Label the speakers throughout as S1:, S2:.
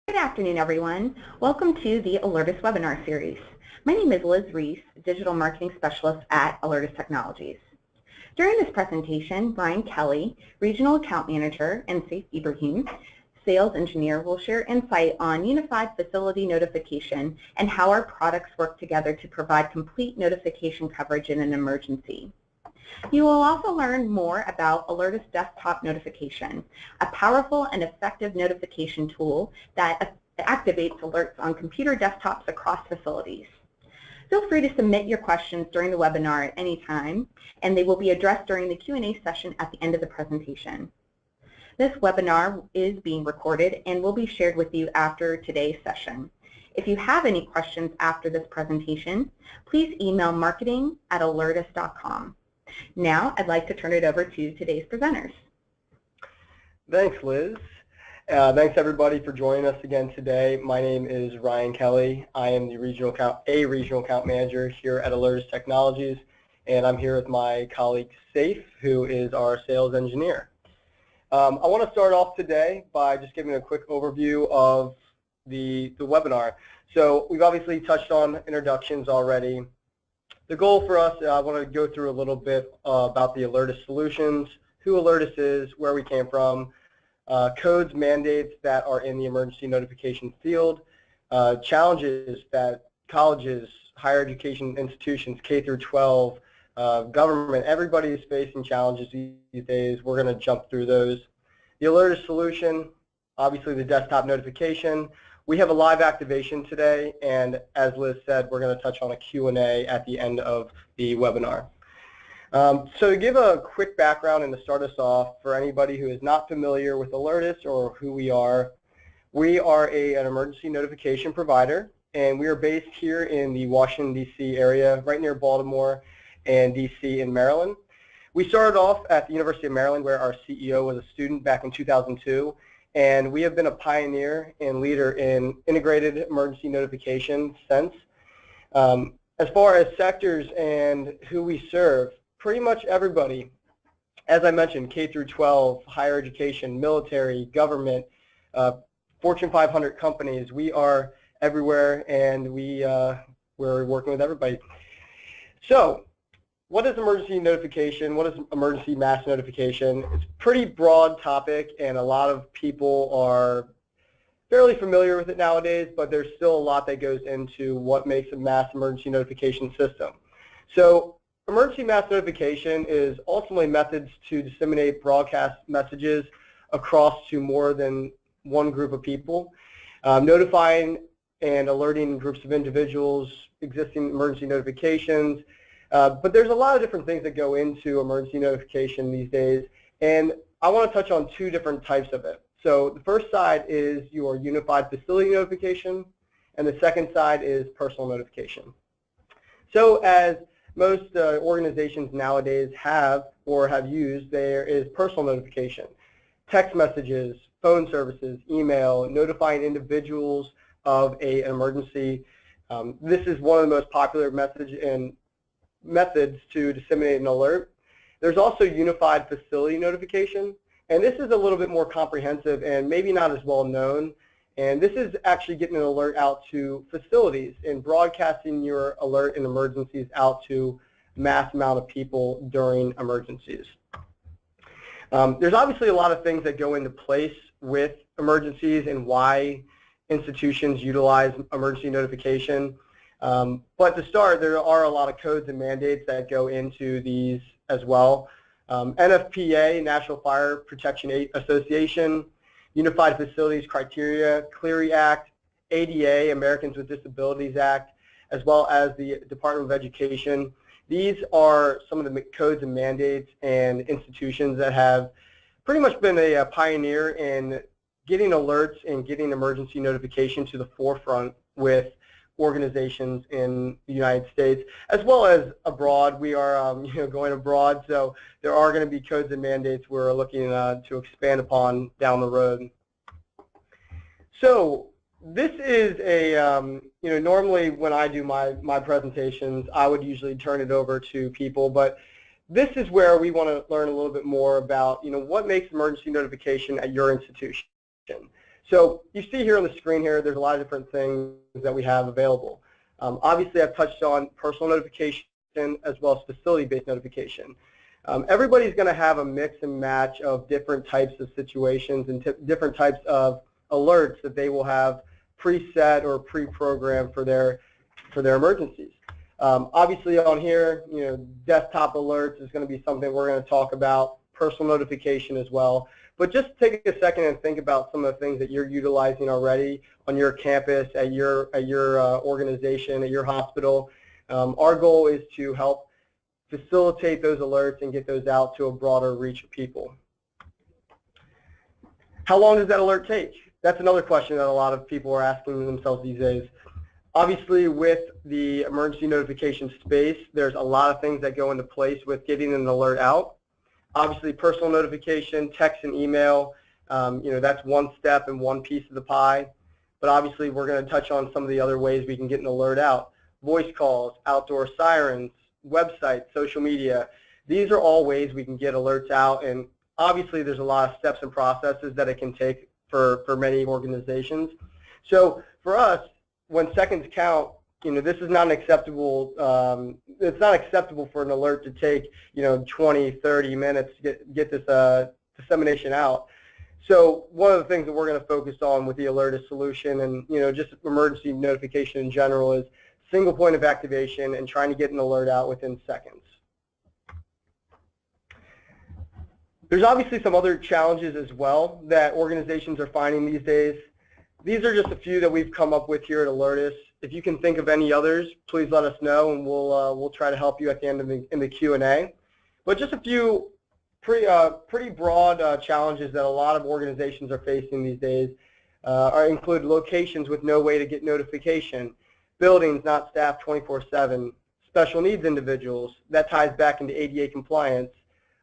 S1: Good afternoon, everyone. Welcome to the Alertus webinar series. My name is Liz Reese, Digital Marketing Specialist at Alertus Technologies. During this presentation, Brian Kelly, Regional Account Manager, and Saif Ibrahim, Sales Engineer, will share insight on Unified Facility Notification and how our products work together to provide complete notification coverage in an emergency. You will also learn more about Alertus Desktop Notification, a powerful and effective notification tool that activates alerts on computer desktops across facilities. Feel free to submit your questions during the webinar at any time, and they will be addressed during the Q&A session at the end of the presentation. This webinar is being recorded and will be shared with you after today's session. If you have any questions after this presentation, please email marketing@alertus.com. Now, I'd like to turn it over to today's presenters.
S2: Thanks, Liz. Thanks, everybody, for joining us again today. My name is Ryan Kelly. I am the regional account manager here at Alertus Technologies, and I'm here with my colleague Saif, who is our sales engineer. I want to start off today by just giving a quick overview of the webinar. So we've obviously touched on introductions already. The goal for us, I want to go through a little bit about the Alertus solutions, who Alertus is, where we came from, codes, mandates that are in the emergency notification field, challenges that colleges, higher education institutions, K through 12, government, everybody is facing challenges these days. We're going to jump through those. The Alertus solution, obviously the desktop notification. We have a live activation today, and as Liz said, we're going to touch on a Q&A at the end of the webinar. So to give a quick background and to start us off, for anybody who is not familiar with Alertus or who we are an emergency notification provider, and we are based here in the Washington, D.C. area, right near Baltimore and D.C. in Maryland. We started off at the University of Maryland, where our CEO was a student back in 2002. And we have been a pioneer and leader in integrated emergency notification since. As far as sectors and who we serve, pretty much everybody, as I mentioned, K through 12, higher education, military, government, Fortune 500 companies, we are everywhere, and we're working with everybody. So, what is emergency notification? What is emergency mass notification? It's a pretty broad topic, and a lot of people are fairly familiar with it nowadays, but there's still a lot that goes into what makes a mass emergency notification system. So emergency mass notification is ultimately methods to disseminate broadcast messages across to more than one group of people, notifying and alerting groups of individuals, existing emergency notifications. But there's a lot of different things that go into emergency notification these days, and I want to touch on two different types of it. So the first side is your unified facility notification, and the second side is personal notification. So as most organizations nowadays have or have used, there is personal notification, text messages, phone services, email, notifying individuals of an emergency. This is one of the most popular methods to disseminate an alert. There's also unified facility notification, and this is a little bit more comprehensive and maybe not as well known, and this is actually getting an alert out to facilities and broadcasting your alert and emergencies out to mass amount of people during emergencies. There's obviously a lot of things that go into place with emergencies and why institutions utilize emergency notification. But to start, there are a lot of codes and mandates that go into these as well. NFPA, National Fire Protection Association, Unified Facilities Criteria, Clery Act, ADA, Americans with Disabilities Act, as well as the Department of Education. These are some of the codes and mandates and institutions that have pretty much been a pioneer in getting alerts and getting emergency notification to the forefront with organizations in the United States, as well as abroad. We are going abroad, so there are going to be codes and mandates we're looking to expand upon down the road. So this is a, normally when I do my presentations, I would usually turn it over to people, but this is where we want to learn a little bit more about, what makes emergency notification at your institution. So you see here on the screen here, there's a lot of different things that we have available. Obviously, I've touched on personal notification as well as facility-based notification. Everybody's going to have a mix and match of different types of situations and different types of alerts that they will have preset or pre-programmed for their emergencies. Obviously, on here, desktop alerts is going to be something we're going to talk about. Personal notification as well. But just take a second and think about some of the things that you're utilizing already on your campus, at your organization, at your hospital. Our goal is to help facilitate those alerts and get those out to a broader reach of people. How long does that alert take? That's another question that a lot of people are asking themselves these days. Obviously, with the emergency notification space, there's a lot of things that go into place with getting an alert out. Obviously, personal notification, text and email, that's one step and one piece of the pie. But obviously, we're going to touch on some of the other ways we can get an alert out. Voice calls, outdoor sirens, websites, social media. These are all ways we can get alerts out. And obviously, there's a lot of steps and processes that it can take for many organizations. So for us, when seconds count, this is not an acceptable, it's not acceptable for an alert to take, 20, 30 minutes to get this dissemination out. So one of the things that we're going to focus on with the Alertus solution and, just emergency notification in general is single point of activation and trying to get an alert out within seconds. There's obviously some other challenges as well that organizations are finding these days. These are just a few that we've come up with here at Alertus. If you can think of any others, please let us know, and we'll try to help you at the end of the Q&A. But just a few pretty broad challenges that a lot of organizations are facing these days include locations with no way to get notification, buildings not staffed 24/7, special needs individuals. That ties back into ADA compliance,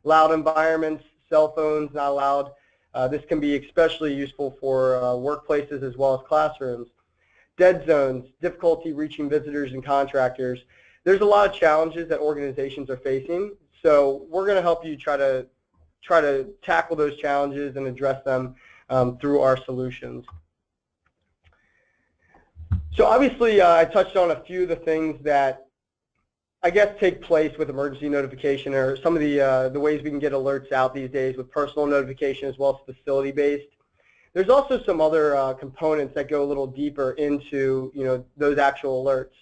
S2: loud environments, cell phones not allowed. This can be especially useful for workplaces as well as classrooms. Dead zones, difficulty reaching visitors and contractors. There's a lot of challenges that organizations are facing, so we're going to help you try to tackle those challenges and address them through our solutions. So obviously, I touched on a few of the things that I guess take place with emergency notification, or some of the ways we can get alerts out these days with personal notification as well as facility-based. There's also some other components that go a little deeper into those actual alerts.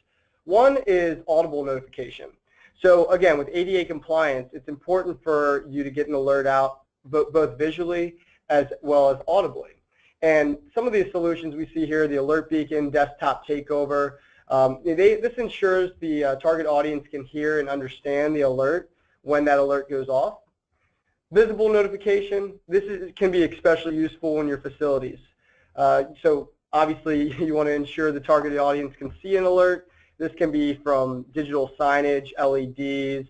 S2: One is audible notification. So again, with ADA compliance, it's important for you to get an alert out both visually as well as audibly. And some of these solutions we see here, the alert beacon, desktop takeover, this ensures the target audience can hear and understand the alert when that alert goes off. Visible notification, can be especially useful in your facilities. So obviously you want to ensure the targeted audience can see an alert. This can be from digital signage, LEDs,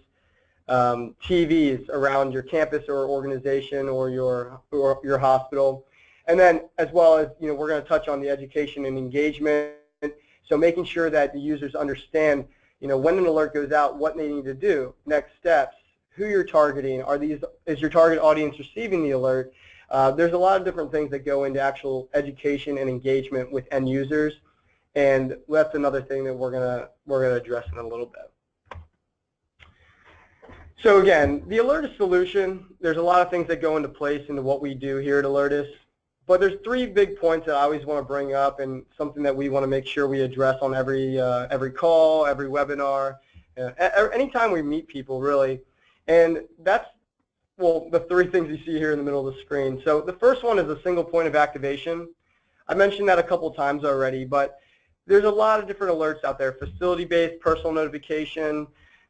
S2: TVs around your campus or organization or your hospital. And then as well as, we're going to touch on the education and engagement. So making sure that the users understand, when an alert goes out, what they need to do, next steps, who you're targeting, is your target audience receiving the alert? There's a lot of different things that go into actual education and engagement with end users, and that's another thing that we're gonna address in a little bit. So again, the Alertus solution, there's a lot of things that go into place into what we do here at Alertus, but there's three big points that I always want to bring up, and something that we want to make sure we address on every call, every webinar, anytime we meet people, really. And that's, well, the three things you see here in the middle of the screen. So the first one is a single point of activation. I mentioned that a couple times already, but there's a lot of different alerts out there, facility-based, personal notification.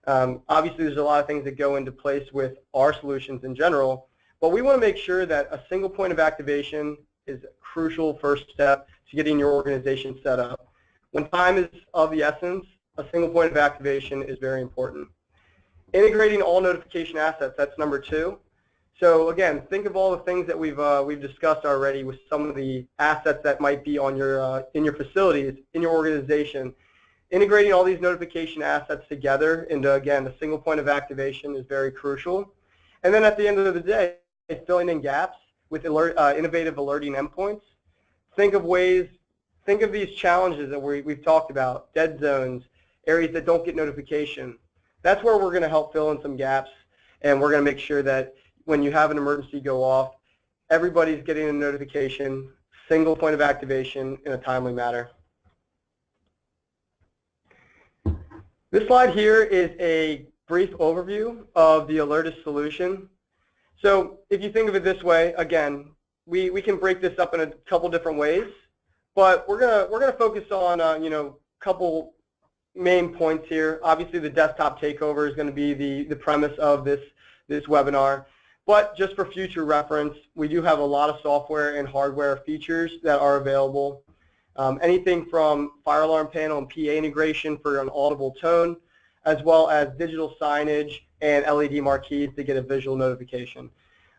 S2: Obviously, there's a lot of things that go into place with our solutions in general, but we want to make sure that a single point of activation is a crucial first step to getting your organization set up. When time is of the essence, a single point of activation is very important. Integrating all notification assets, that's number two. So again, think of all the things that we've discussed already with some of the assets that might be on your in your facilities, in your organization. Integrating all these notification assets together into, again, a single point of activation is very crucial. And then at the end of the day, filling in gaps with innovative alerting endpoints. think of these challenges that we've talked about, dead zones, areas that don't get notification. That's where we're going to help fill in some gaps, and we're going to make sure that when you have an emergency go off, everybody's getting a notification, single point of activation in a timely manner. This slide here is a brief overview of the Alertus solution. So if you think of it this way, again, we can break this up in a couple different ways, but we're gonna focus on a couple main points here. Obviously, the desktop takeover is going to be the premise of this webinar. But just for future reference, we do have a lot of software and hardware features that are available. Anything from fire alarm panel and PA integration for an audible tone, as well as digital signage and LED marquees to get a visual notification.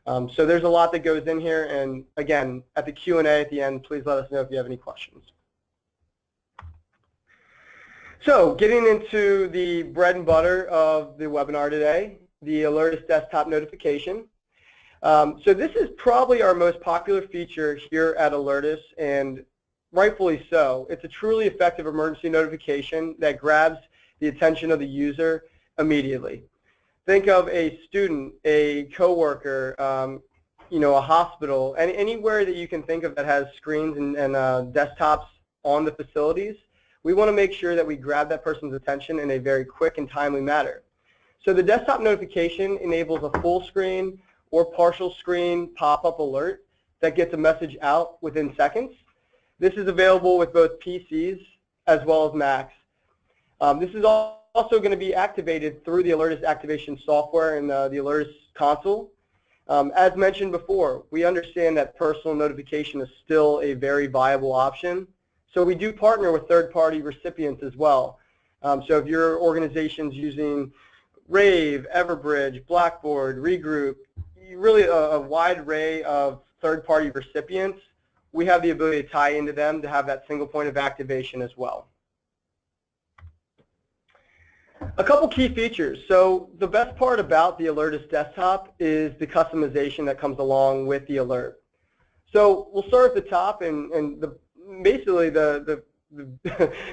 S2: So there's a lot that goes in here, and again, at the Q&A at the end, please let us know if you have any questions. So getting into the bread and butter of the webinar today, the Alertus desktop notification. So this is probably our most popular feature here at Alertus, and rightfully so. It's a truly effective emergency notification that grabs the attention of the user immediately. Think of a student, a coworker, a hospital, anywhere that you can think of that has screens and desktops on the facilities. We want to make sure that we grab that person's attention in a very quick and timely manner. So the desktop notification enables a full screen or partial screen pop-up alert that gets a message out within seconds. This is available with both PCs as well as Macs. This is also going to be activated through the Alertus activation software and the Alertus console. As mentioned before, we understand that personal notification is still a very viable option. So we do partner with third-party recipients as well. So if your organization's using Rave, Everbridge, Blackboard, Regroup, really a wide array of third-party recipients, we have the ability to tie into them to have that single point of activation as well. A couple key features. So the best part about the Alertus desktop is the customization that comes along with the alert. So we'll start at the top, and basically the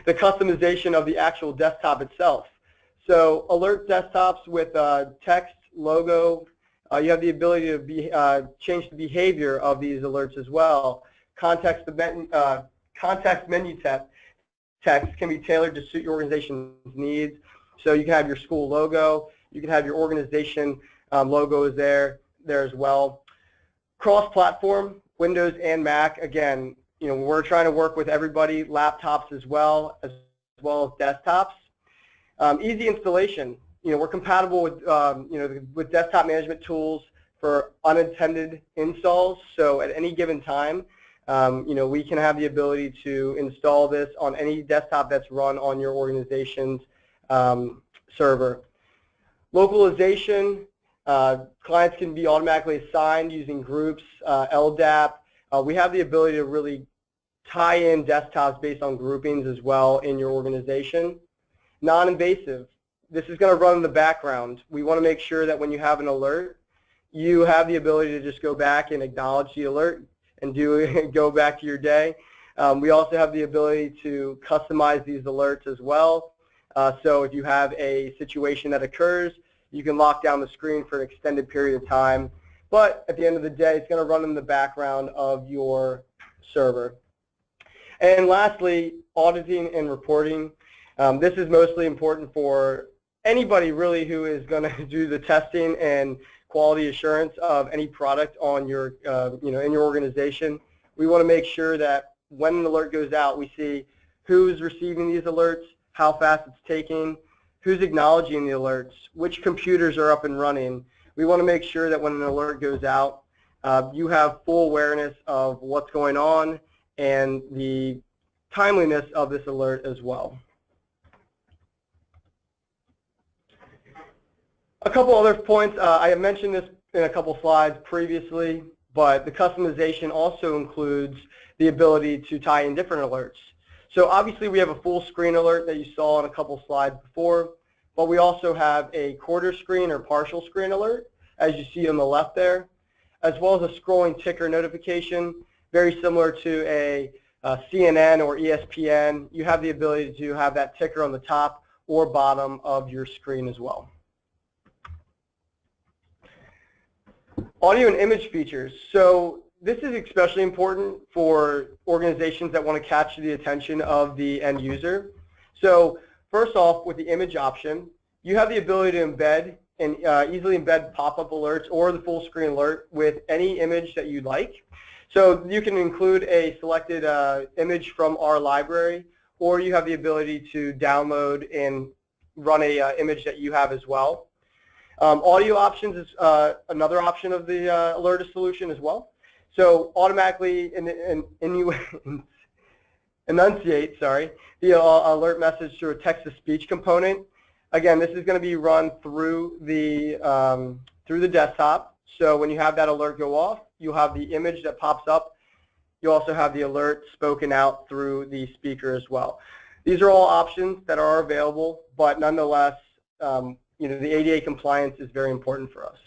S2: customization of the actual desktop itself. So alert desktops with text, logo, you have the ability to change the behavior of these alerts as well. Context menu text can be tailored to suit your organization's needs. So you can have your school logo, you can have your organization logo is there as well. Cross-platform, Windows and Mac. Again, we're trying to work with everybody, laptops as well as desktops. Easy installation. We're compatible with with desktop management tools for unintended installs. So at any given time, we can have the ability to install this on any desktop that's run on your organization's server. Localization. Clients can be automatically assigned using groups, LDAP. We have the ability to really tie in desktops based on groupings as well in your organization. Non-invasive. This is going to run in the background. We want to make sure that when you have an alert, you have the ability to just go back and acknowledge the alert and go back to your day. We also have the ability to customize these alerts as well. So if you have a situation that occurs, you can lock down the screen for an extended period of time. But at the end of the day, it's going to run in the background of your server. And lastly, auditing and reporting. This is mostly important for anybody really who is going to do the testing and quality assurance of any product on your, in your organization. We want to make sure that when an alert goes out, we see who's receiving these alerts, how fast it's taking, who's acknowledging the alerts, which computers are up and running. We want to make sure that when an alert goes out, you have full awareness of what's going on and the timeliness of this alert as well. A couple other points. I have mentioned this in a couple slides previously, but the customization also includes the ability to tie in different alerts. So obviously we have a full screen alert that you saw in a couple slides before, but we also have a quarter screen or partial screen alert, as you see on the left there, as well as a scrolling ticker notification very similar to a CNN or ESPN. You have the ability to have that ticker on the top or bottom of your screen as well. Audio and image features. So this is especially important for organizations that want to capture the attention of the end user. So first off, with the image option, you have the ability to embed and easily embed pop-up alerts or the full screen alert with any image that you'd like. So you can include a selected image from our library, or you have the ability to download and run a image that you have as well. Audio options is another option of the Alertus solution as well. So automatically enunciate, the alert message through a text-to-speech component. Again, this is going to be run through the desktop. So when you have that alert go off, you'll have the image that pops up. You also have the alert spoken out through the speaker as well. These are all options that are available, but nonetheless, you know, the ADA compliance is very important for us.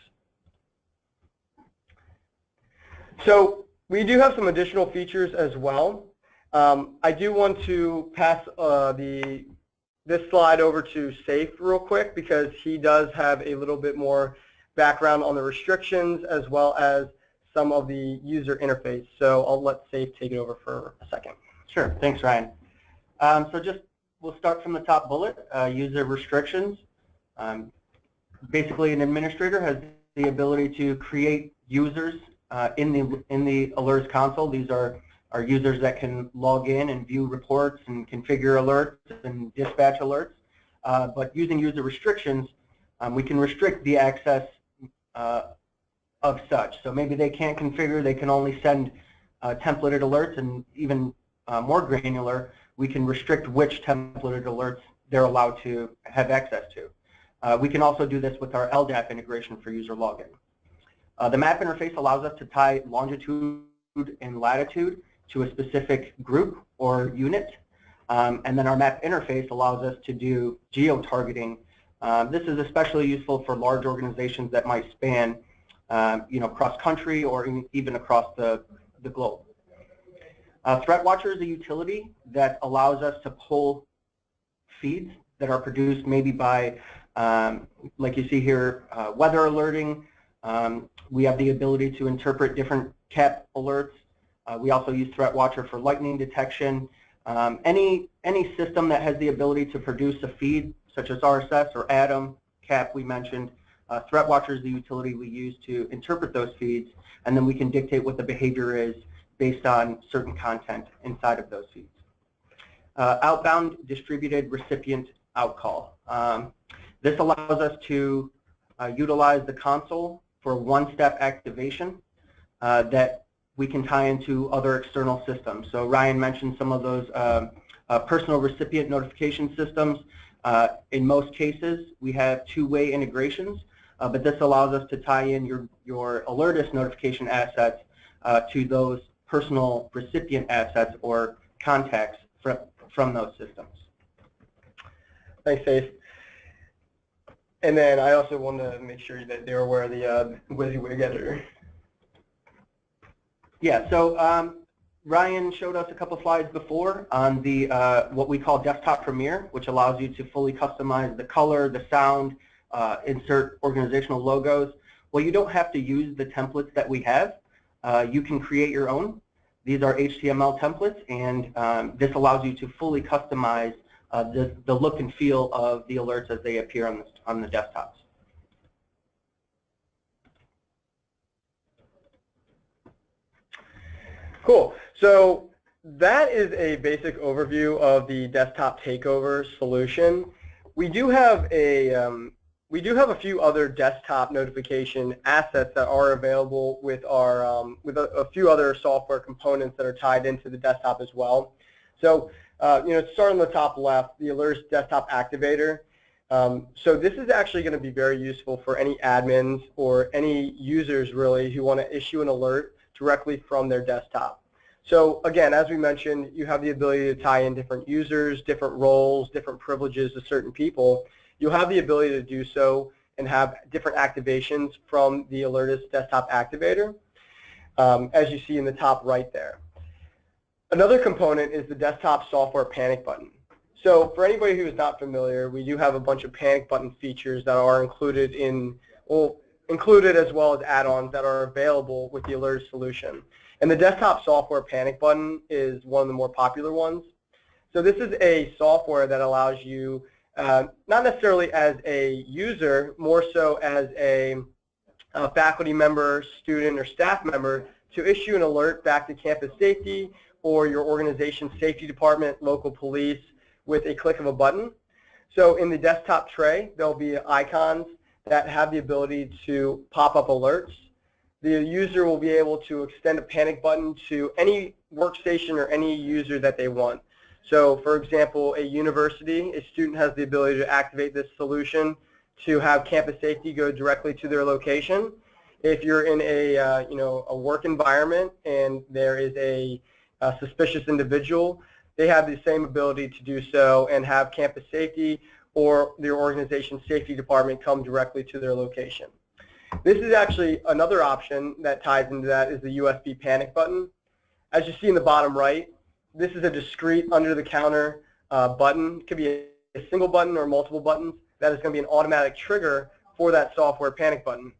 S2: So we do have some additional features as well. I do want to pass this slide over to Saif real quick because he does have a little bit more background on the restrictions as well as some of the user interface. So I'll let Saif take it over for a second.
S3: Sure. Thanks, Ryan. We'll start from the top bullet, user restrictions. Basically, an administrator has the ability to create users in the alerts console. These are users that can log in and view reports and configure alerts and dispatch alerts. But using user restrictions, we can restrict the access of such. So maybe they can't configure, they can only send templated alerts, and even more granular, we can restrict which templated alerts they're allowed to have access to. We can also do this with our LDAP integration for user login. The map interface allows us to tie longitude and latitude to a specific group or unit. And then our map interface allows us to do geo-targeting. This is especially useful for large organizations that might span you know, cross-country or even across the globe. ThreatWatcher is a utility that allows us to pull feeds that are produced maybe by, like you see here, weather alerting. We have the ability to interpret different CAP alerts. We also use ThreatWatcher for lightning detection. Any system that has the ability to produce a feed, such as RSS or ATOM, CAP we mentioned, ThreatWatcher is the utility we use to interpret those feeds, and then we can dictate what the behavior is based on certain content inside of those feeds. Outbound distributed recipient outcall. This allows us to utilize the console for one-step activation that we can tie into other external systems. So Ryan mentioned some of those personal recipient notification systems. In most cases, we have two-way integrations, but this allows us to tie in your Alertus notification assets to those personal recipient assets or contacts from those systems.
S2: Thanks, Saif. And then I also want to make sure that they're aware of the WYSIWYG editor.
S3: Yeah, so Ryan showed us a couple slides before on the what we call Desktop Premiere, which allows you to fully customize the color, the sound, insert organizational logos. Well, you don't have to use the templates that we have. You can create your own. These are HTML templates, and this allows you to fully customize the look and feel of the alerts as they appear on the desktops.
S2: Cool. So that is a basic overview of the desktop takeover solution. We do have a few other desktop notification assets that are available with our with a few other software components that are tied into the desktop as well. So you know, start on the top left, the Alertus Desktop Activator. So this is actually going to be very useful for any admins or any users really who want to issue an alert directly from their desktop. So again, as we mentioned, you have the ability to tie in different users, different roles, different privileges to certain people. You'll have the ability to do so and have different activations from the Alertus Desktop Activator, as you see in the top right there. Another component is the desktop software panic button. So for anybody who is not familiar, we do have a bunch of panic button features that are included included as well as add-ons that are available with the Alertus solution. And the desktop software panic button is one of the more popular ones. So this is a software that allows you, not necessarily as a user, more so as a faculty member, student, or staff member, to issue an alert back to campus safety or your organization's safety department, local police, with a click of a button. So in the desktop tray, there'll be icons that have the ability to pop up alerts. The user will be able to extend a panic button to any workstation or any user that they want. So for example, a university, a student has the ability to activate this solution to have campus safety go directly to their location. If you're in a a work environment and there is a suspicious individual, they have the same ability to do so and have campus safety or their organization's safety department come directly to their location. This is actually another option that ties into that is the USB panic button. As you see in the bottom right, this is a discrete under-the-counter button. It could be a single button or multiple buttons. That is going to be an automatic trigger for that software panic button.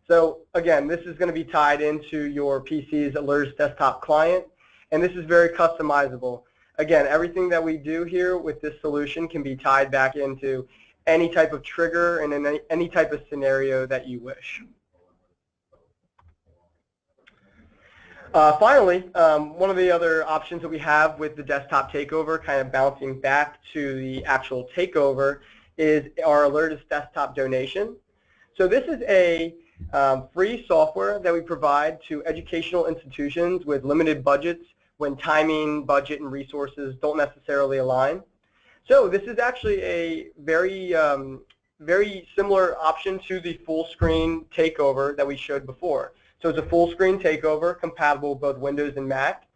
S2: So again, this is going to be tied into your PC's Alertus desktop client, and this is very customizable. Again, everything that we do here with this solution can be tied back into any type of trigger and in any type of scenario that you wish. Finally, one of the other options that we have with the desktop takeover, kind of bouncing back to the actual takeover, is our Alertus desktop donation. So this is a free software that we provide to educational institutions with limited budgets when timing, budget, and resources don't necessarily align. So this is actually a very similar option to the full screen takeover that we showed before. So it's a full screen takeover compatible with both Windows and Mac.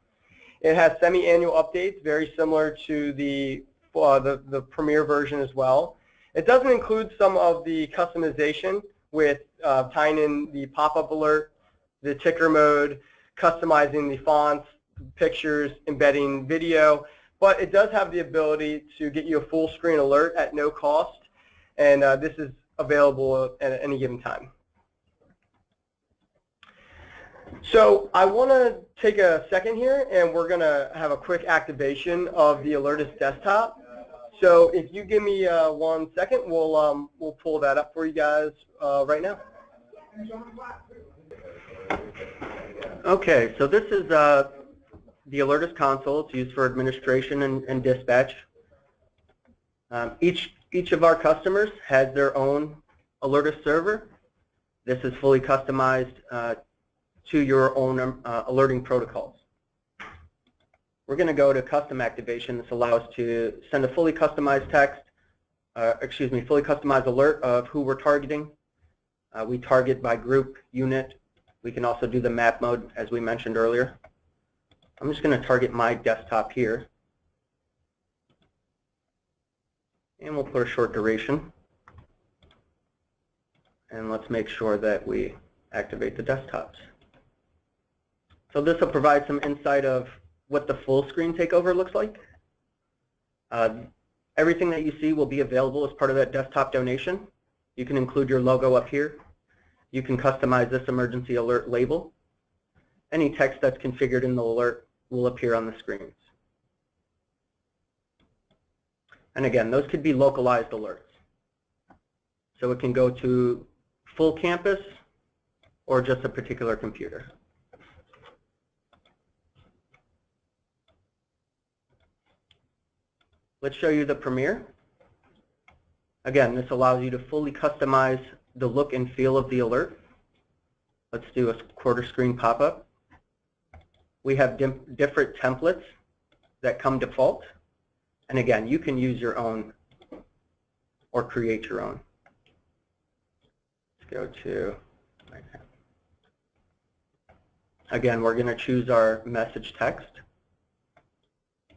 S2: It has semi-annual updates, very similar to the Premier version as well. It doesn't include some of the customization with tying in the pop-up alert, the ticker mode, customizing the fonts, pictures, embedding video, but it does have the ability to get you a full screen alert at no cost, and this is available at any given time. So I want to take a second here, and we're going to have a quick activation of the Alertus desktop. So if you give me 1 second, we'll pull that up for you guys right now.
S3: Okay, so this is the Alertus console. It's used for administration and dispatch. Each of our customers has their own Alertus server. This is fully customized to your own alerting protocols. We're going to go to custom activation. This allows to send a fully customized fully customized alert of who we're targeting. We target by group, unit. We can also do the map mode as we mentioned earlier. I'm just going to target my desktop here, and we'll put a short duration, and let's make sure that we activate the desktops. So this will provide some insight of what the full screen takeover looks like. Everything that you see will be available as part of that desktop donation. You can include your logo up here. You can customize this emergency alert label. Any text that's configured in the alert will appear on the screens. And again, those could be localized alerts. So it can go to full campus or just a particular computer. Let's show you the Premier. Again, this allows you to fully customize the look and feel of the alert. Let's do a quarter screen pop-up. We have different templates that come default. And again, you can use your own or create your own. Let's go to, again, we're going to choose our message text.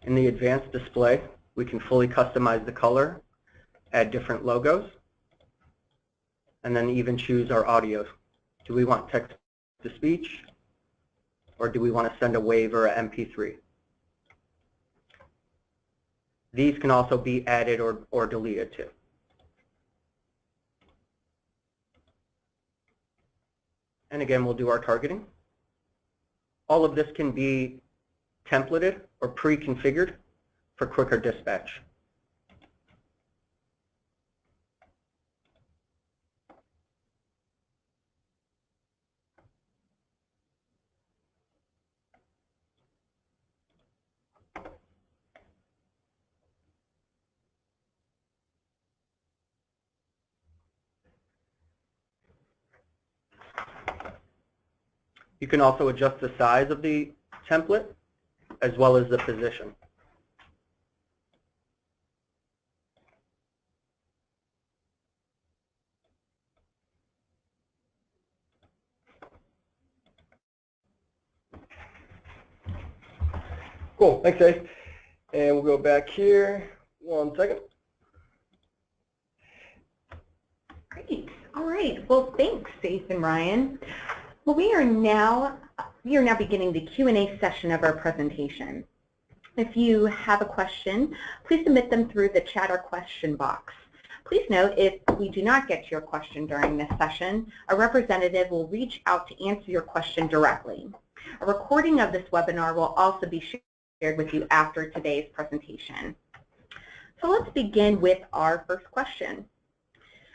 S3: In the advanced display, we can fully customize the color, add different logos, and then even choose our audio. Do we want text to speech, or do we want to send a WAV or an MP3? These can also be added or deleted too. And again, we'll do our targeting. All of this can be templated or pre-configured for quicker dispatch. You can also adjust the size of the template as well as the position.
S2: Cool, thanks Dave. And we'll go back here, 1 second.
S1: Great. All right. Well, thanks, Faith and Ryan. Well, we are now beginning the Q&A session of our presentation. If you have a question, please submit them through the chat or question box. Please note, if we do not get to your question during this session, a representative will reach out to answer your question directly. A recording of this webinar will also be shared with you after today's presentation. So let's begin with our first question.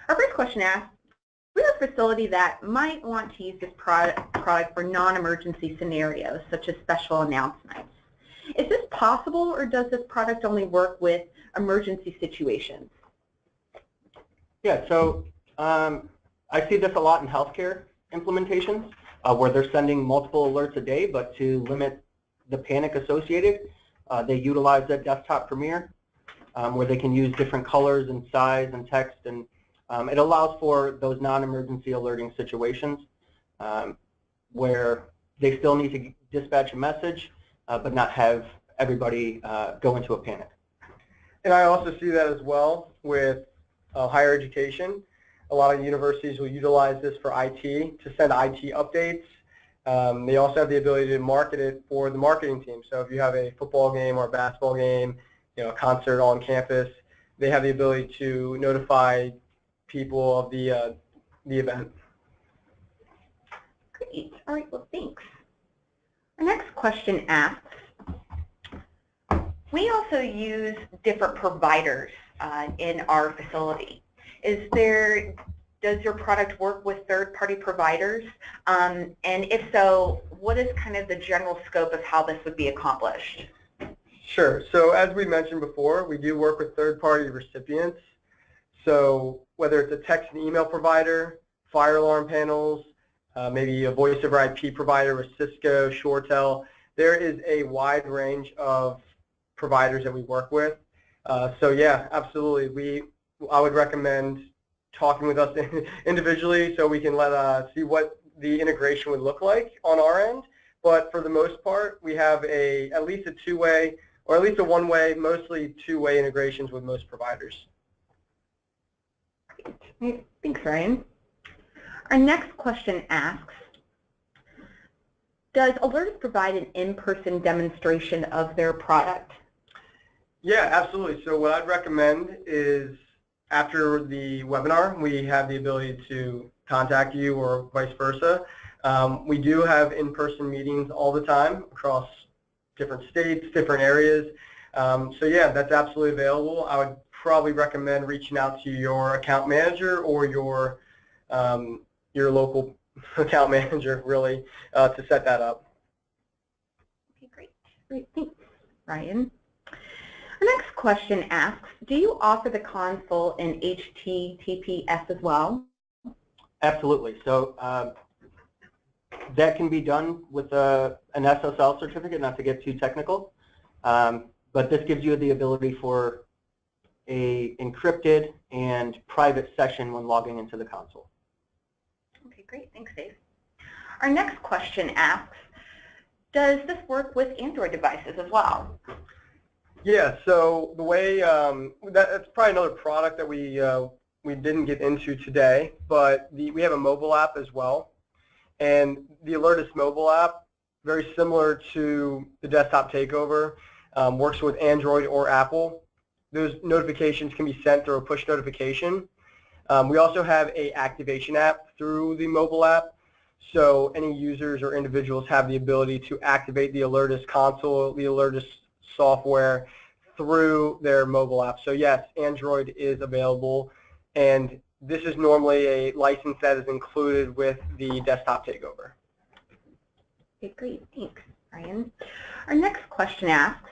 S1: Our first question asks, we have a facility that might want to use this product for non-emergency scenarios, such as special announcements. Is this possible, or does this product only work with emergency situations?
S3: Yeah, so I see this a lot in healthcare implementations where they're sending multiple alerts a day, but to limit the panic associated, they utilize that desktop premiere where they can use different colors and size and text, and it allows for those non-emergency alerting situations where they still need to dispatch a message but not have everybody go into a panic.
S2: And I also see that as well with higher education. A lot of universities will utilize this for IT to send IT updates. They also have the ability to market it for the marketing team. So if you have a football game or a basketball game, a concert on campus, they have the ability to notify people of the event.
S1: Great. All right. Well, thanks. Our next question asks, we also use different providers in our facility. Does your product work with third-party providers? And if so, what is kind of the general scope of how this would be accomplished?
S2: Sure. So as we mentioned before, we do work with third-party recipients. So whether it's a text and email provider, fire alarm panels, maybe a voice over IP provider with Cisco, ShoreTel, there is a wide range of providers that we work with. So yeah, absolutely. I would recommend talking with us individually so we can see what the integration would look like on our end. But for the most part, we have at least a two-way or at least a one-way, mostly two-way integrations with most providers.
S1: Great. Thanks, Ryan. Our next question asks, does Alertus provide an in-person demonstration of their product?
S2: Yeah, absolutely. So what I'd recommend is after the webinar, we have the ability to contact you or vice versa. We do have in-person meetings all the time across different states, different areas. So yeah, that's absolutely available. I would probably recommend reaching out to your account manager or your local account manager, really, to set that up.
S1: Okay, great. Great, thanks, Ryan. Our next question asks, do you offer the console in HTTPS as well?
S3: Absolutely. So that can be done with an SSL certificate, not to get too technical, but this gives you the ability for a encrypted and private session when logging into the console.
S1: Okay, great. Thanks, Dave. Our next question asks, does this work with Android devices as well?
S2: Yeah, so the way, that's probably another product that we didn't get into today, but we have a mobile app as well. And the Alertus mobile app, very similar to the desktop Takeover, works with Android or Apple. those notifications can be sent through a push notification. We also have a activation app through the mobile app, so any users or individuals have the ability to activate the Alertus console, the Alertus software through their mobile app. So yes, Android is available, and this is normally a license that is included with the desktop takeover.
S1: Okay, great. Thanks, Ryan. Our next question asks,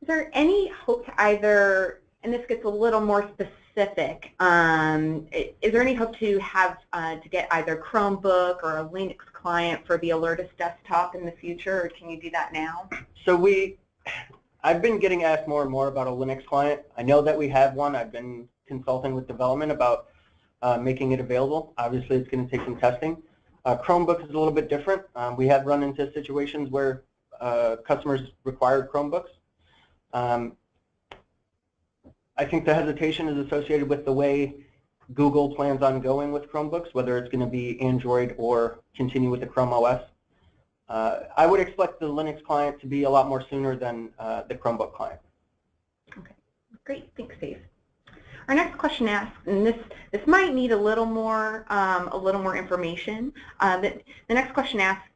S1: is there any hope to either, and this gets a little more specific, is there any hope to have to get either Chromebook or a Linux client for the Alertus desktop in the future, or can you do that now?
S3: So I've been getting asked more and more about a Linux client. I know that we have one. I've been consulting with development about making it available. Obviously, it's going to take some testing. Chromebooks is a little bit different. We have run into situations where customers required Chromebooks. I think the hesitation is associated with the way Google plans on going with Chromebooks, whether it's going to be Android or continue with the Chrome OS. I would expect the Linux client to be a lot more sooner than the Chromebook client.
S1: Okay, great. Thanks, Dave. Our next question asks, and this might need a little more information. The next question asks,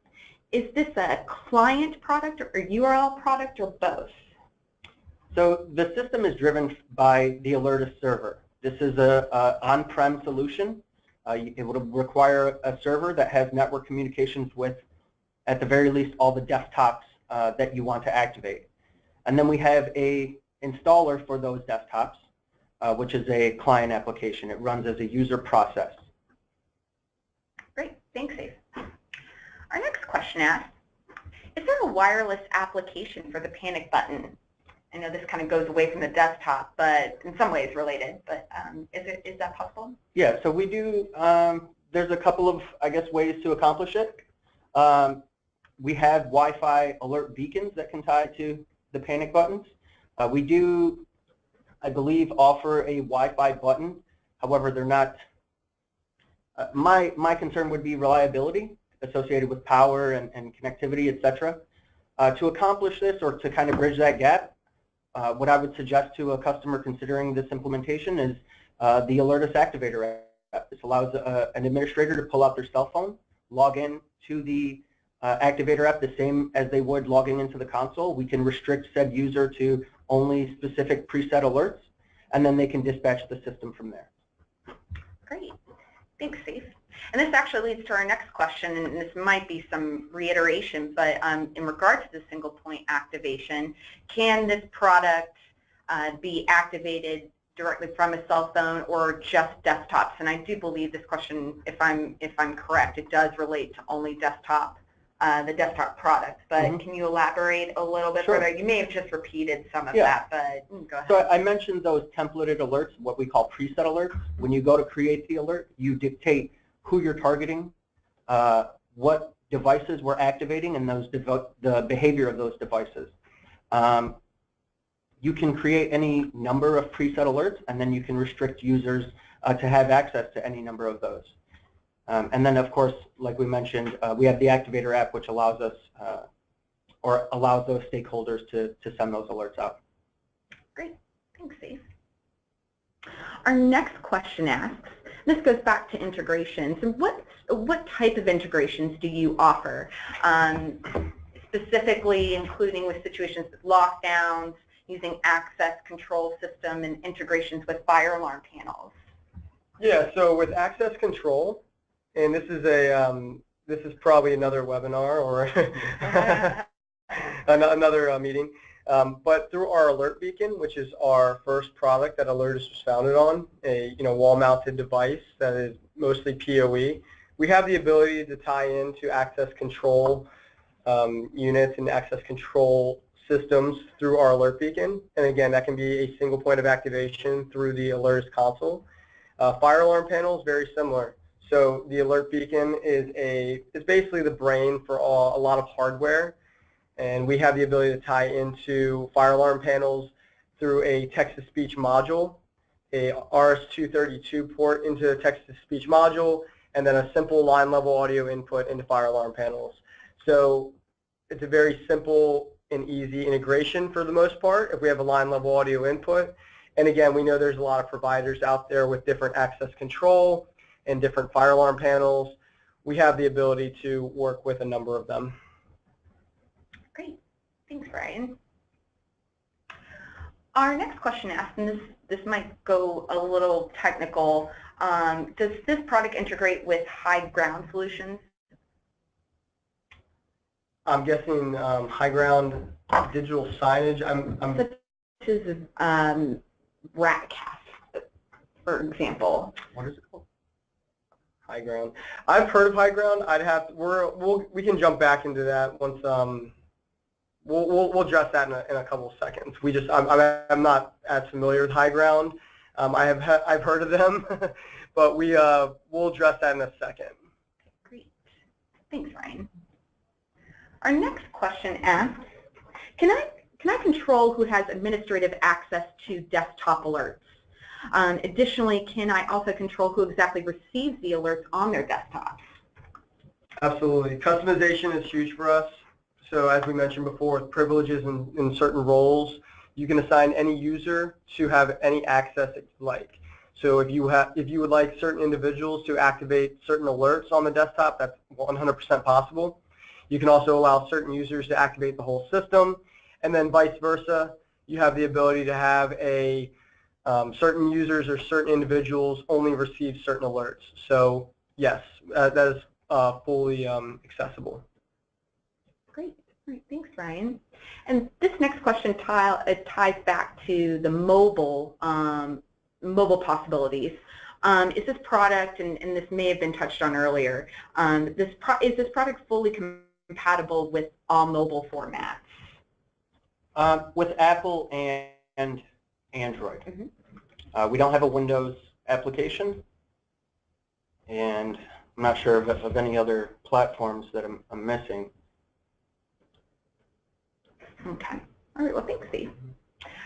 S1: is this a client product or a URL product or both?
S3: So the system is driven by the Alertus Server. This is an on-prem solution. It would require a server that has network communications with, at the very least, all the desktops that you want to activate. And then we have a installer for those desktops, which is a client application. It runs as a user process.
S1: Great. Thanks, Dave. Our next question asks, is there a wireless application for the panic button? I know this kind of goes away from the desktop, but in some ways related, but is that possible?
S3: Yeah, so we do, there's a couple of, I guess, ways to accomplish it. We have Wi-Fi alert beacons that can tie to the panic buttons. We do, I believe, offer a Wi-Fi button. However, they're not, my concern would be reliability associated with power and connectivity, etc. To accomplish this, or to kind of bridge that gap, what I would suggest to a customer considering this implementation is the Alertus Activator app. This allows an administrator to pull out their cell phone, log in to the Activator app the same as they would logging into the console. We can restrict said user to only specific preset alerts, and then they can dispatch the system from there.
S1: Great. Thanks, Steve. And this actually leads to our next question, and this might be some reiteration, but in regard to the single point activation, can this product be activated directly from a cell phone or just desktops? And I do believe this question, if I'm correct, it does relate to only desktop, the desktop product. But can you elaborate a little bit further? You may have just repeated some of that, but go ahead.
S3: So I mentioned those templated alerts, what we call preset alerts. When you go to create the alert, you dictate who you're targeting, what devices we're activating, and the behavior of those devices. You can create any number of preset alerts, and then you can restrict users to have access to any number of those. And then, of course, like we mentioned, we have the Activator app, which allows us, or allows those stakeholders to send those alerts out.
S1: Great. Thanks, Steve. Our next question asks, this goes back to integrations. And what type of integrations do you offer, specifically including with situations with lockdowns, using access control system, and integrations with fire alarm panels?
S2: Yeah, so with access control, and this is probably another webinar or another meeting. But through our alert beacon, which is our first product that Alertus was founded on, a wall-mounted device that is mostly PoE, we have the ability to tie into access control units and access control systems through our alert beacon. And again, that can be a single point of activation through the Alertus console. Fire alarm panels, very similar. So the alert beacon is basically the brain for a lot of hardware. And we have the ability to tie into fire alarm panels through a text-to-speech module, a RS-232 port into the text-to-speech module, and then a simple line-level audio input into fire alarm panels. So it's a very simple and easy integration for the most part if we have a line level audio input. And again, we know there's a lot of providers out there with different access control and different fire alarm panels. We have the ability to work with a number of them.
S1: Great. Thanks, Ryan. Our next question asks, and this might go a little technical, does this product integrate with Highground solutions?
S2: I'm guessing Highground digital signage.
S1: This is Ratcast, for example.
S2: What is it called? Highground. I've heard of Highground. I'd have to, we can jump back into that once. We'll address that in a couple of seconds. I'm not as familiar with Highground. I've heard of them, but we'll address that in a second.
S1: Great. Thanks, Ryan. Our next question asks, can I control who has administrative access to desktop alerts? Additionally, can I also control who exactly receives the alerts on their desktops? Absolutely.
S2: Customization is huge for us. So as we mentioned before, with privileges in certain roles, you can assign any user to have any access that you like. So if you would like certain individuals to activate certain alerts on the desktop, that's 100% possible. You can also allow certain users to activate the whole system, and then vice versa. You have the ability to have certain users or certain individuals only receive certain alerts. So yes, that is fully accessible.
S1: Great. All right. Thanks, Ryan. And this next question ties back to the mobile possibilities. Is this product, and this may have been touched on earlier, is this product fully compatible with all mobile formats?
S3: With Apple and Android. Mm-hmm. We don't have a Windows application, and I'm not sure of any other platforms that I'm missing.
S1: Okay. All right. Well, thanks, Steve.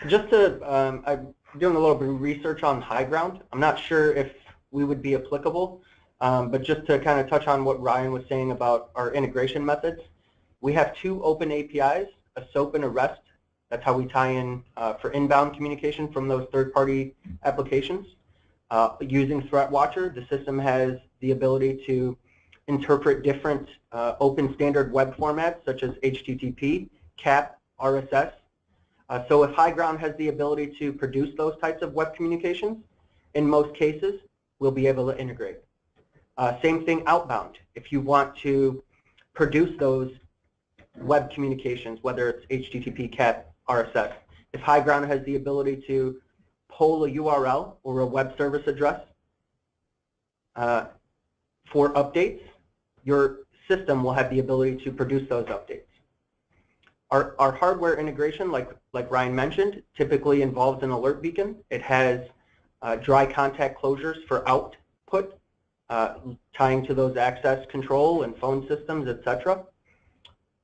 S3: Just to, I'm doing a little bit of research on Highground. I'm not sure if we would be applicable, but just to kind of touch on what Ryan was saying about our integration methods, we have two open APIs, a SOAP and a REST. That's how we tie in for inbound communication from those third-party applications. Using ThreatWatcher, the system has the ability to interpret different open standard web formats such as HTTP, CAP, RSS. So if Highground has the ability to produce those types of web communications, in most cases, we'll be able to integrate. Same thing outbound. If you want to produce those web communications, whether it's HTTP, CAP, RSS, if Highground has the ability to pull a URL or a web service address for updates, your system will have the ability to produce those updates. Our hardware integration, like Ryan mentioned, typically involves an alert beacon. It has dry contact closures for output, tying to those access control and phone systems, etc.,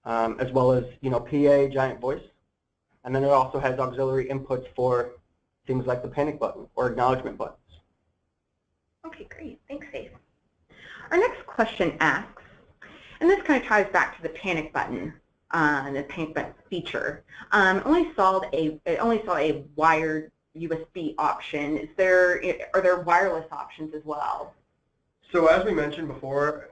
S3: as well as PA, giant voice. And then it also has auxiliary inputs for things like the panic button or acknowledgement buttons.
S1: Okay, great. Thanks, Dave. Our next question asks, and this kind of ties back to the panic button. The panic button feature. I only saw a wired USB option. Are there wireless options as well?
S2: So as we mentioned before,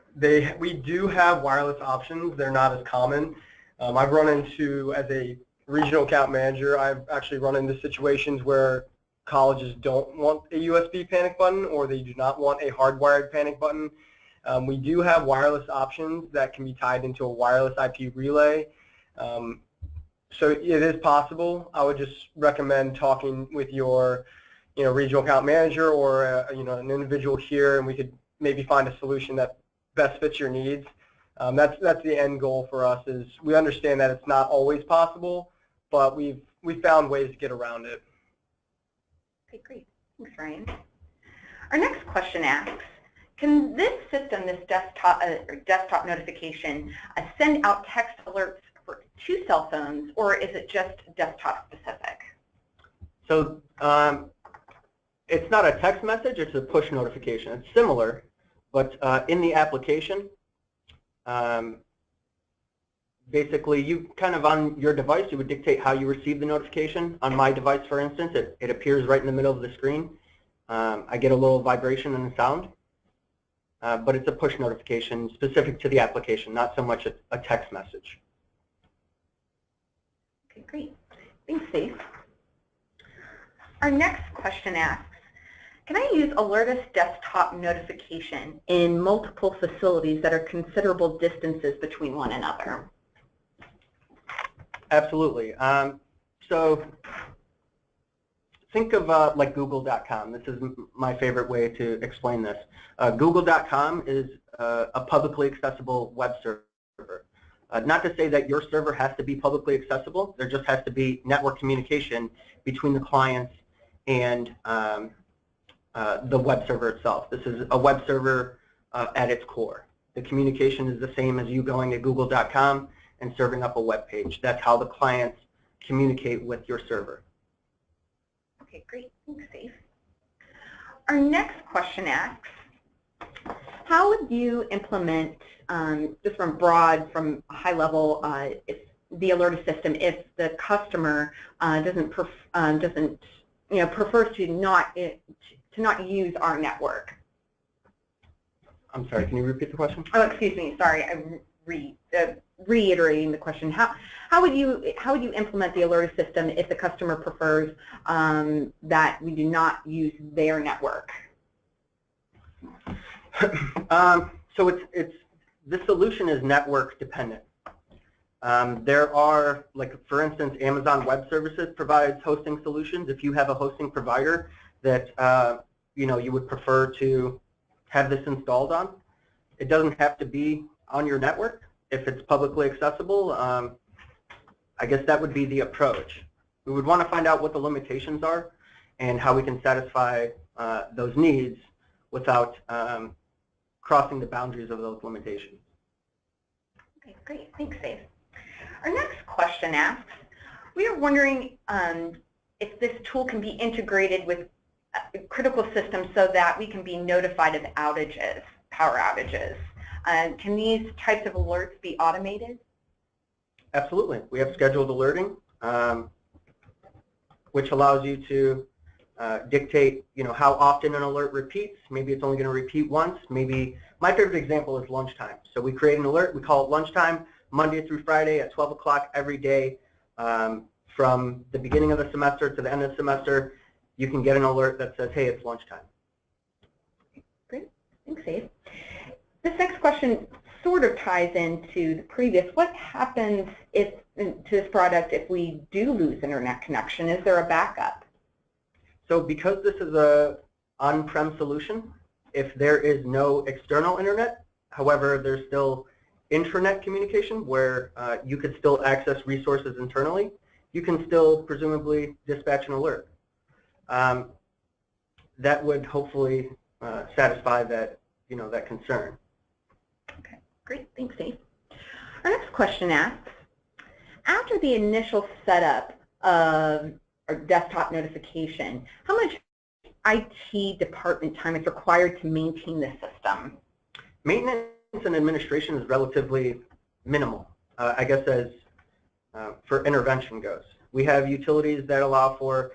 S2: we do have wireless options. They're not as common. I've run into, as a regional account manager, I've actually run into situations where colleges don't want a USB panic button, or they do not want a hardwired panic button. We do have wireless options that can be tied into a wireless IP relay. So it is possible. I would just recommend talking with your regional account manager or an individual here, and we could maybe find a solution that best fits your needs. That's the end goal for us. Is we understand that it's not always possible, but we've found ways to get around it.
S1: Okay, great. Thanks, Ryan. Our next question asks, can this system, this desktop notification, send out text alerts to cell phones, or is it just desktop specific?
S3: So it's not a text message, it's a push notification. It's similar, but in the application, basically, you kind of on your device, you would dictate how you receive the notification. On my device, for instance, it appears right in the middle of the screen. I get a little vibration and a sound, but it's a push notification specific to the application, not so much a text message.
S1: Okay, great. Thanks, Steve. Our next question asks, can I use Alertus desktop notification in multiple facilities that are considerable distances between one another?
S3: Absolutely. So think of like Google.com. This is my favorite way to explain this. Google.com is a publicly accessible web server. Not to say that your server has to be publicly accessible. There just has to be network communication between the clients and the web server itself. This is a web server at its core. The communication is the same as you going to Google.com and serving up a web page. That's how the clients communicate with your server.
S1: Okay, great. Thanks, Steve. Our next question asks, how would you implement, just from a high level, if the Alertus system, if the customer prefers to not use our network?
S3: I'm sorry, can you repeat the question?
S1: Oh, excuse me. Sorry, I'm reiterating the question. How would you implement the Alertus system if the customer prefers that we do not use their network?
S3: So the solution is network dependent. There are, like for instance, Amazon Web Services provides hosting solutions. If you have a hosting provider that you would prefer to have this installed on, it doesn't have to be on your network. If it's publicly accessible, I guess that would be the approach. We would want to find out what the limitations are and how we can satisfy those needs without crossing the boundaries of those limitations.
S1: Okay, great. Thanks, Dave. Our next question asks, we are wondering if this tool can be integrated with critical systems so that we can be notified of outages, power outages. Can these types of alerts be automated?
S3: Absolutely. We have scheduled alerting, which allows you to dictate, how often an alert repeats. Maybe it's only going to repeat once. Maybe my favorite example is lunchtime. So we create an alert. We call it lunchtime, Monday through Friday at 12 o'clock every day. From the beginning of the semester to the end of the semester, you can get an alert that says, hey, it's lunchtime.
S1: Great. Thanks, Dave. This next question sort of ties into the previous. What happens to this product if we do lose internet connection? Is there a backup?
S3: So because this is a on-prem solution, if there is no external internet, however, there's still intranet communication where you could still access resources internally, you can still presumably dispatch an alert. That would hopefully satisfy that, that concern.
S1: Okay, great. Thanks, Dave. Our next question asks, after the initial setup of our desktop notification, how much IT department time is required to maintain the system?
S3: Maintenance and administration is relatively minimal, I guess, as for intervention goes. We have utilities that allow for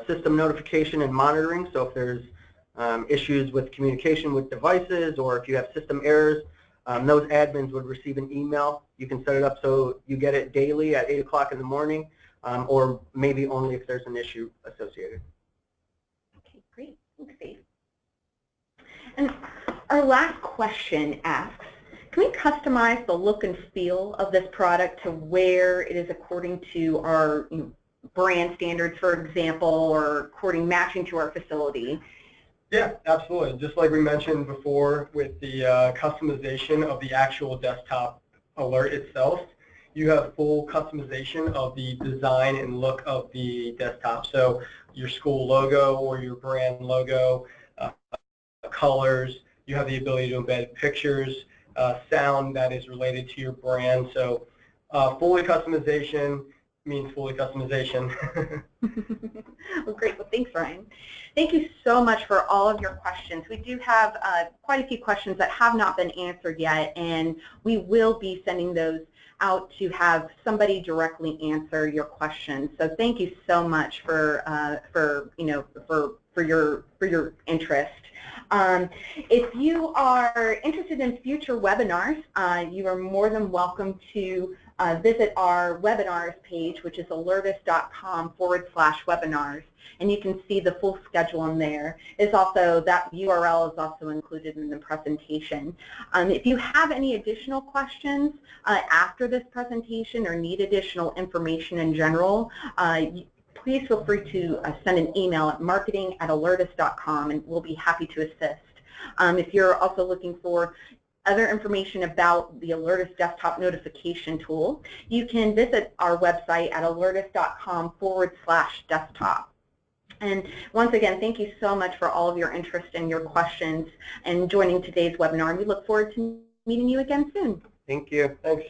S3: system notification and monitoring, so if there's issues with communication with devices or if you have system errors, those admins would receive an email. You can set it up so you get it daily at 8 o'clock in the morning, or maybe only if there's an issue associated.
S1: Okay, great. Thanks, Dave. And our last question asks, can we customize the look and feel of this product to where it is according to our brand standards, for example, or matching to our facility?
S2: Yeah, absolutely. Just like we mentioned before with the customization of the actual desktop alert itself, you have full customization of the design and look of the desktop. So your school logo or your brand logo, colors, you have the ability to embed pictures, sound that is related to your brand. So fully customization means fully customization.
S1: Well, great. Well, thanks, Ryan. Thank you so much for all of your questions. We do have quite a few questions that have not been answered yet, and we will be sending those out to have somebody directly answer your questions. So thank you so much for your interest. If you are interested in future webinars, you are more than welcome to visit our webinars page, which is alertus.com/webinars, and you can see the full schedule in there. It's also, that URL is also included in the presentation. If you have any additional questions after this presentation or need additional information in general, please feel free to send an email at marketing@alertus.com, and we'll be happy to assist. If you're also looking for other information about the Alertus desktop notification tool, you can visit our website at alertus.com/desktop. And once again, thank you so much for all of your interest and your questions and joining today's webinar. We look forward to meeting you again soon.
S3: Thank you.
S2: Thanks.